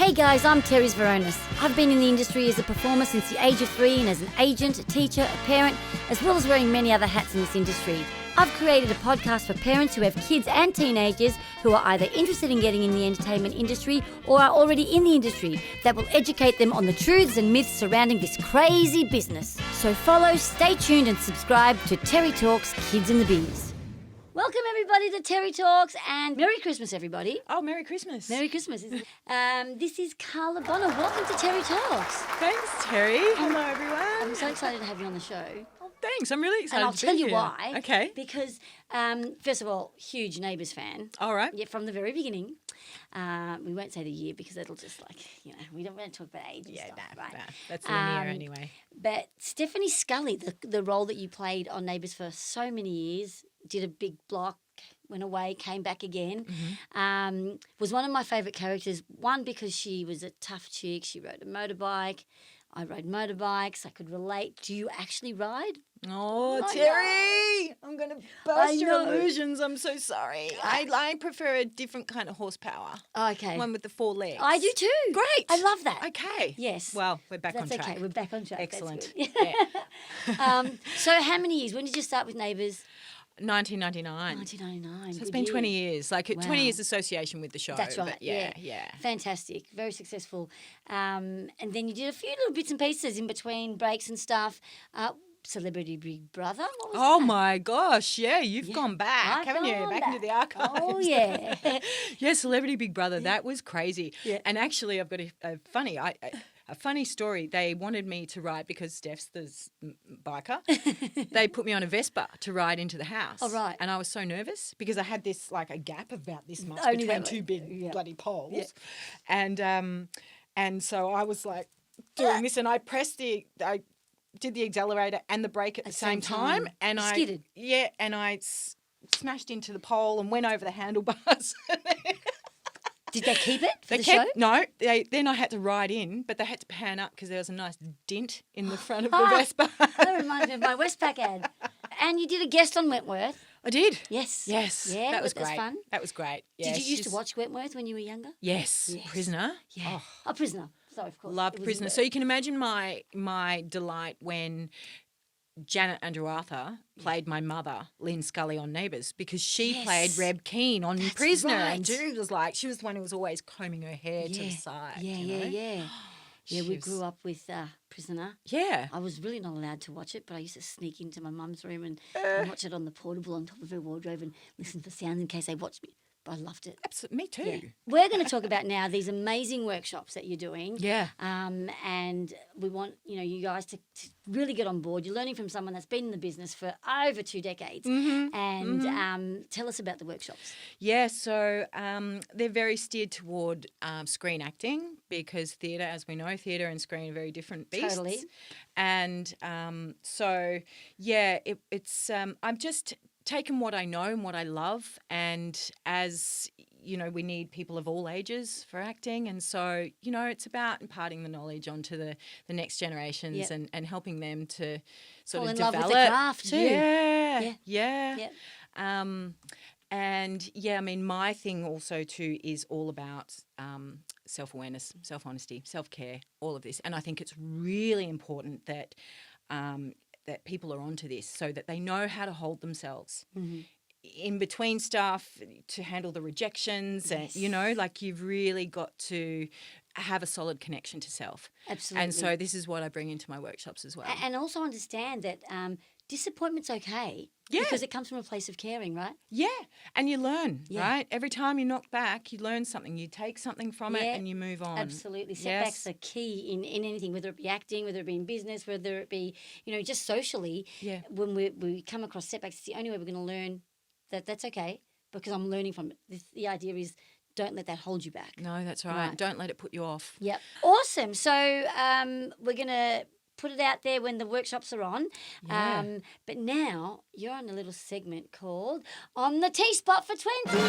Hey guys, I'm Terris Veronis. I've been in the industry as a performer since the age of 3 and as an agent, a teacher, a parent, as well as wearing many other hats in this industry. I've created a podcast for parents who have kids and teenagers who are either interested in getting in the entertainment industry or are already in the industry that will educate them on the truths and myths surrounding this crazy business. So follow, stay tuned and subscribe to Terri Talks, Kidz in the Biz. Welcome everybody to Terri Talks and Merry Christmas everybody. Oh, Merry Christmas. Merry Christmas. This is Carla Bonner. Welcome to Terri Talks. Thanks, Terri. Hello, everyone. I'm so excited to have you on the show. Oh, thanks. I'm really excited And I'll to tell be you here. why. Okay. Because, first of all, huge Neighbours fan. All right. Yeah, from the very beginning. We won't say the year because it'll just we don't want to talk about age and stuff, right? Nah. That's linear anyway. But Stephanie Scully, the role that you played on Neighbours for so many years, did a big block, went away, came back again, was one of my favourite characters. One, because she was a tough chick. She rode a motorbike. I rode motorbikes. I could relate. Do you actually ride? Oh, I Terri, I'm going to burst your know. illusions. I'm so sorry. I prefer a different kind of horsepower. Okay. One with the 4 legs. I do too. Great. I love that. Okay. Yes. Well, we're back That's on track. okay. We're back on track. Excellent. That's good. Yeah. So how many years? When did you start with Neighbours? 1999. 1999. So it's Good been year. 20 years, like Wow. 20 years association with the show. That's right. But yeah. Fantastic. Very successful. And then you did a few little bits and pieces in between breaks and stuff. Celebrity Big Brother. What was Oh that? my gosh, yeah, you've gone back, I've haven't you? gone Back into the back. archives. Oh yeah. Yeah, Celebrity Big Brother, that was crazy. Yeah. And actually, I've got a funny story. They wanted me to ride because Steph's the biker. They put me on a Vespa to ride into the house. Oh, right. And I was so nervous because I had this like a gap of about this much Only between that two much. big Yeah. bloody poles. Yeah. And so I was like doing this, and I did the accelerator and the brake at the same time, and You I skidded. Yeah, and I smashed into the pole and went over the handlebars. Did they keep it for They the kept, show? No, then I had to ride in, but they had to pan up because there was a nice dent in the front of the Vespa. That reminds me of my Westpac ad. And you did a guest on Wentworth. I did. Yes. Yes. Yeah, that was that's great. fun. That was great. Yeah, Did you used to watch Wentworth when you were younger? Yes. Yes. Prisoner. Yeah. Oh, Prisoner. Sorry, of course. loved It was Prisoner. in So you can imagine my delight when Janet Andrew Arthur played my mother, Lynn Scully, on Neighbours, because she Yes. played Reb Keane on That's Prisoner. right. And she was the one who was always combing her hair to the side. Yeah, you know? yeah. Yeah, She we was- grew up with Prisoner. Yeah. I was really not allowed to watch it, but I used to sneak into my mum's room and watch it on the portable on top of her wardrobe and listen for sounds in case they watched me. But I loved it. Absolutely. Me too. Yeah. We're going to talk about now these amazing workshops that you're doing. Yeah. And we want you guys to really get on board. You're learning from someone that's been in the business for over 2 decades. And tell us about the workshops. Yeah, so they're very steered toward screen acting because theatre, as we know, theatre and screen are very different beasts. Totally. And it's I've just taken what I know and what I love, and as you know, we need people of all ages for acting, and so it's about imparting the knowledge onto the next generations. Yep. and helping them to sort Fall of in love develop with the craft too. Yeah. Yep. And I mean, my thing also too is all about self-awareness, self-honesty, self-care, all of this. And I think it's really important that that people are onto this so that they know how to hold themselves in between stuff to handle the rejections. Yes. And, like you've really got to have a solid connection to self. Absolutely. And so this is what I bring into my workshops as well. And also understand that disappointment's okay. Yeah. Because it comes from a place of caring, right? Yeah, and you learn, Yeah. right? Every time you knock back, you learn something. You take something from it Yeah, and you move on. Absolutely. Setbacks are key in anything, whether it be acting, whether it be in business, whether it be, just socially. Yeah. When we come across setbacks, it's the only way we're going to learn that's okay because I'm learning from it. The idea is don't let that hold you back. No, that's right. Don't let it put you off. Yep. Awesome. So we're going to put it out there when the workshops are on. Yeah. But now you're on a little segment called On the T-Spot for 20. Woo,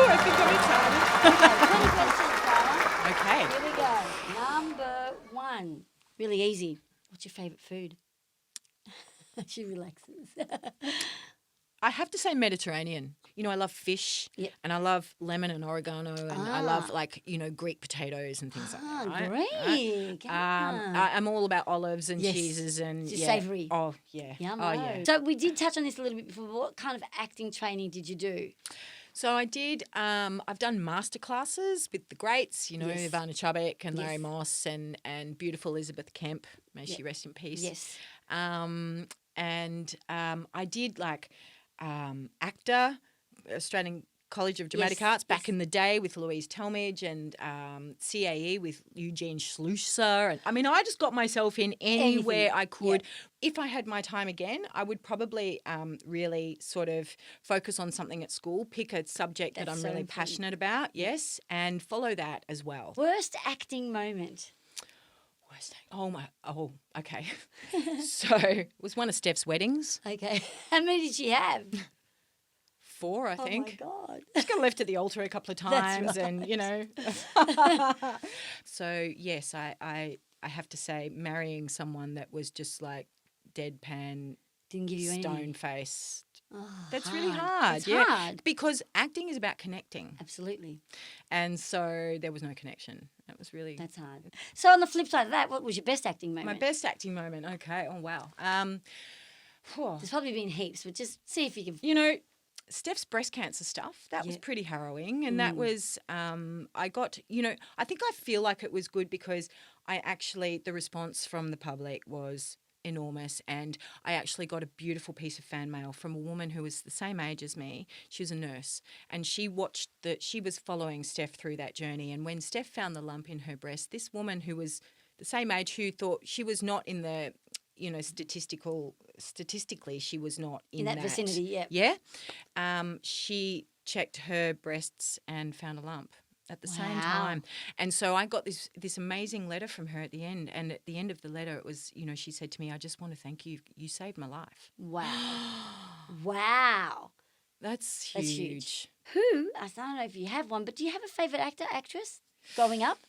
I think I'm excited. Okay, 20 questions, Carla. Okay. Here we go. Number 1. Really easy. What's your favourite food? She relaxes. I have to say Mediterranean. You know, I love fish and I love lemon and oregano and I love Greek potatoes and things like that. Right? Greek. I'm all about olives and cheeses and savoury. Oh, yeah. Yum. Oh, yeah. So we did touch on this a little bit before. But what kind of acting training did you do? So I did, I've done masterclasses with the greats, Ivana Chubbuck and Larry Moss and beautiful Elizabeth Kemp, may she rest in peace. Yes. And I did actor, Australian College of Dramatic Arts back in the day with Louise Talmadge and CAE with Eugene Schlusser. And I mean, I just got myself in anywhere I could. Yeah. If I had my time again, I would probably really sort of focus on something at school, pick a subject that I'm really passionate about, and follow that as well. Worst acting moment? Okay. So it was one of Steph's weddings. Okay. How many did she have? 4, I think. Oh, my God. Just got left at the altar a couple of times. That's right. And, So, yes, I have to say marrying someone that was just like deadpan, didn't give you stone face. That's hard. really hard. It's hard. Because acting is about connecting. Absolutely. And so there was no connection. That was really... That's hard. So on the flip side of that, what was your best acting moment? My best acting moment, okay. Oh, wow. There's probably been heaps, but just see if you can... Steph's breast cancer stuff, that was pretty harrowing. And that was, I got, I think I feel like it was good because the response from the public was enormous. And I actually got a beautiful piece of fan mail from a woman who was the same age as me. She was a nurse and she was following Steph through that journey. And when Steph found the lump in her breast, this woman who was the same age who thought she was not in the... statistically, she was not in that vicinity. Yeah. She checked her breasts and found a lump at the same time. And so I got this amazing letter from her at the end. And at the end of the letter, it was, she said to me, "I just want to thank you. You saved my life." Wow. Wow. That's huge. Who? I don't know if you have one, but do you have a favourite actor, actress growing up?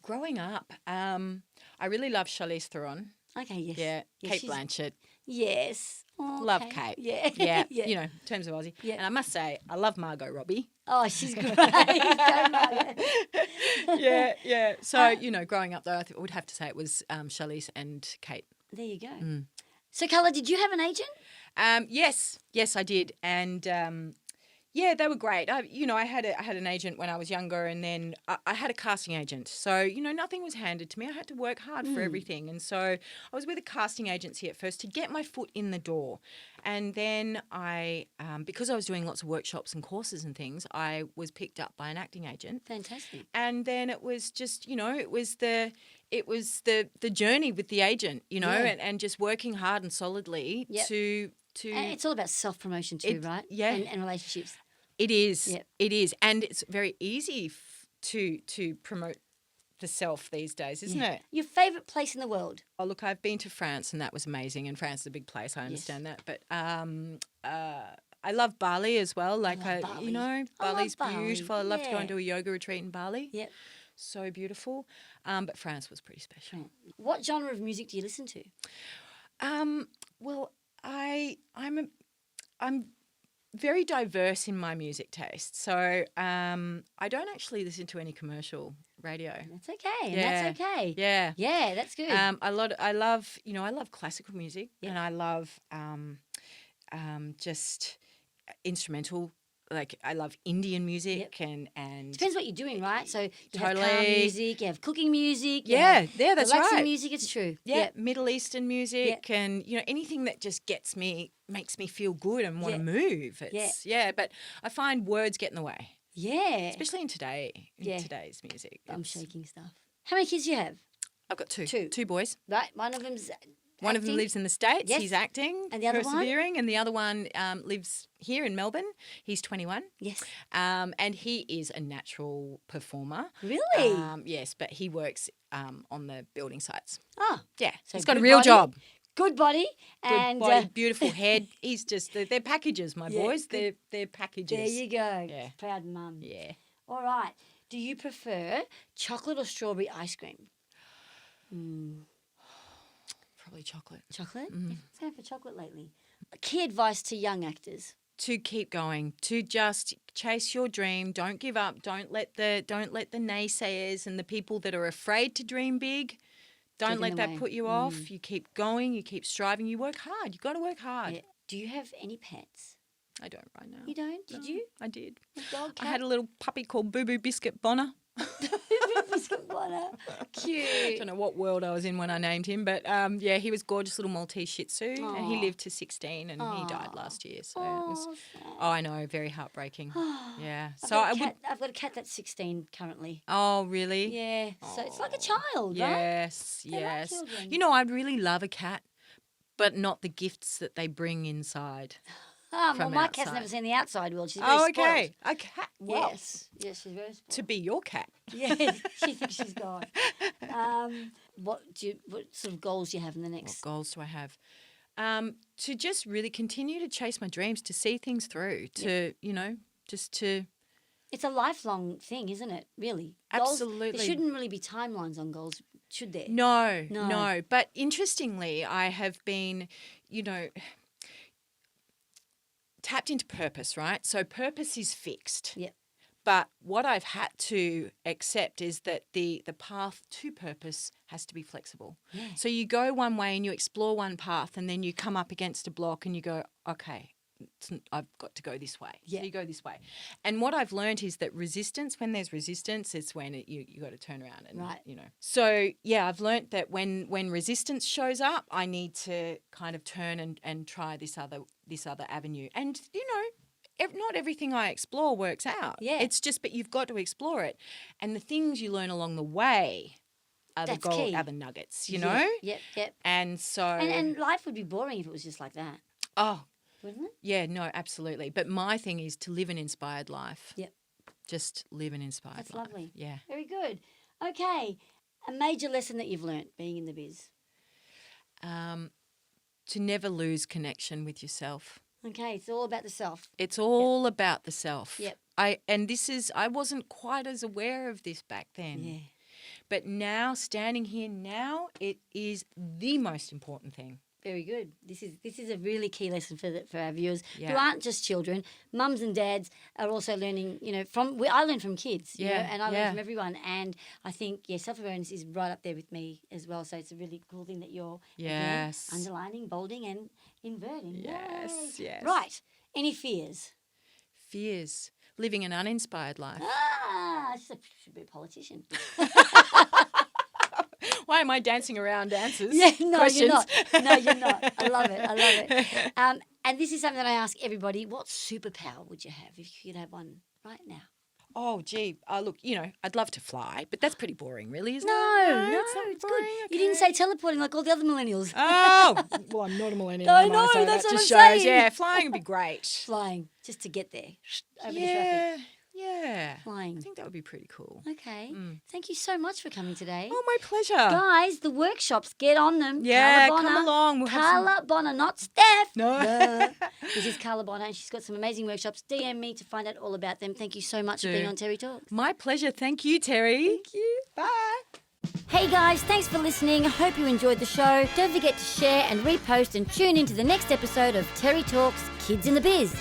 Growing up, I really love Charlize Theron. Okay, yes. Yeah, Kate Blanchett. Yes. Oh, love Kate. Yeah. Yeah. Yeah. In terms of Aussie. Yeah. And I must say, I love Margot Robbie. Oh, she's great. Go, Margot. Yeah. So, growing up though, I would have to say it was Charlize and Kate. There you go. So, Carla, did you have an agent? Yes, I did. And they were great. I had an agent when I was younger, and then I had a casting agent. So, nothing was handed to me. I had to work hard for everything. And so I was with a casting agency at first to get my foot in the door. And then because I was doing lots of workshops and courses and things, I was picked up by an acting agent. Fantastic. And then it was just, it was the journey with the agent, and just working hard and solidly to... And it's all about self-promotion too, right? Yeah. And relationships. It is. Yep. It is. And it's very easy to promote the self these days, isn't it? Your favourite place in the world? Oh, look, I've been to France and that was amazing. And France is a big place. I understand that. But I love Bali as well. Bali's beautiful. I love to go and do a yoga retreat in Bali. Yep. So beautiful. But France was pretty special. What genre of music do you listen to? Well, I'm very diverse in my music taste. So I don't actually listen to any commercial radio. That's okay. Yeah. That's okay. Yeah. Yeah, that's good. I love classical music and I love just instrumental. Like I love Indian music and depends what you're doing, right? So you totally. have calm music, you have cooking music, that's relaxing right. music. It's true. Yeah, Middle Eastern music and anything that just makes me feel good and want to move. But I find words get in the way. Yeah, especially in today's music. I'm shaking stuff. How many kids do you have? I've got two boys. Right, one of them's. One of them lives in the States. Yes. He's acting, and the other persevering. And the other one lives here in Melbourne. He's 21. Yes. And he is a natural performer. Really? Yes, but he works on the building sites. Oh. Yeah. So he's got a real job. Good body. Good body, beautiful head. He's just, they're packages, my boys. They're packages. There you go. Yeah. Proud mum. Yeah. All right. Do you prefer chocolate or strawberry ice cream? Probably chocolate. Chocolate? Mm. Yeah, I'm for chocolate lately. key advice to young actors? To keep going, to just chase your dream. Don't give up. Don't let the naysayers and the people that are afraid to dream big, don't let that put you off. You keep going. You keep striving. You work hard. You got to work hard. Yeah. Do you have any pets? I don't right now. You don't? Did you? I did. A dog, cat? I had a little puppy called Boo Boo Biscuit Bonner. Biscuit Bonner. Cute. I don't know what world I was in when I named him, but yeah, he was a gorgeous little Maltese Shih Tzu, and he lived to 16, and he died last year. So it was, I know, very heartbreaking. Yeah. So I've got a cat that's 16 currently. Oh, really? Yeah. So it's like a child, right? Yes, They're yes. like children. You know, I'd really love a cat, but not the gifts that they bring inside. Well, my cat's never seen the outside world. She's very spoiled. A cat. Well, yes, she's very spoiled. to be your cat. Yes, she thinks she's God. What sort of goals do you have in the next? What goals do I have? To just really continue to chase my dreams, to see things through, to just to. It's a lifelong thing, isn't it? Really, Absolutely. Goals, there shouldn't really be timelines on goals, should there? No. But interestingly, I have been, tapped into purpose, right? So purpose is fixed. Yep. But what I've had to accept is that the path to purpose has to be flexible. Yeah. So you go one way and you explore one path, and then you come up against a block and you go, okay, I've got to go this way. Yeah. So you go this way. And what I've learned is that when there's resistance, it's when you got to turn around and, right. So, yeah, I've learned that when resistance shows up, I need to kind of turn and try this other avenue. And, not everything I explore works out. Yeah. It's just, but you've got to explore it. And the things you learn along the way are That's the gold, key. are the nuggets, you know? Yep. And so... And life would be boring if it was just like that. Oh, wouldn't it? yeah, no, absolutely. But my thing is to live an inspired life. Yep. Just live an inspired life. That's lovely. Yeah. Very good. Okay. A major lesson that you've learnt being in the biz? To never lose connection with yourself. Okay, it's all about the self. It's all about the self. Yep. I wasn't quite as aware of this back then. Yeah. But now, standing here now, it is the most important thing. Very good. This is a really key lesson for our viewers who Yeah. aren't just children. Mums and dads are also learning. I learn from kids. And I learn from everyone. And I think self-awareness is right up there with me as well. So it's a really cool thing that you're again, underlining, bolding, and inverting. Yes, Yay. yes. Right. Any fears? Fears. Living an uninspired life. I should be a politician. Why am I dancing around answers? Yeah, no, questions? you're not. No, you're not. I love it. And this is something that I ask everybody. What superpower would you have if you could have one right now? Oh, gee. Look, I'd love to fly, but that's pretty boring, really, isn't it? No, it's it's boring. good. Okay. You didn't say teleporting like all the other millennials. Oh, well, I'm not a millennial. I am know, so that's that what just I'm shows. saying. Yeah, flying would be great. Flying, just to get there. Over the Yeah, traffic. yeah. Flying. I think that would be pretty cool. Okay. Thank you so much for coming today. Oh, my pleasure. Guys, the workshops, get on them. Yeah, Carla Bonner, come along. We'll Carla Bonner, not Steph. No. This is Carla Bonner, and she's got some amazing workshops. DM me to find out all about them. Thank you so much for being on Terri Talks. My pleasure. Thank you, Terri. Thank you. Bye. Hey guys, thanks for listening. I hope you enjoyed the show. Don't forget to share and repost and tune into the next episode of Terri Talks, Kids in the Biz.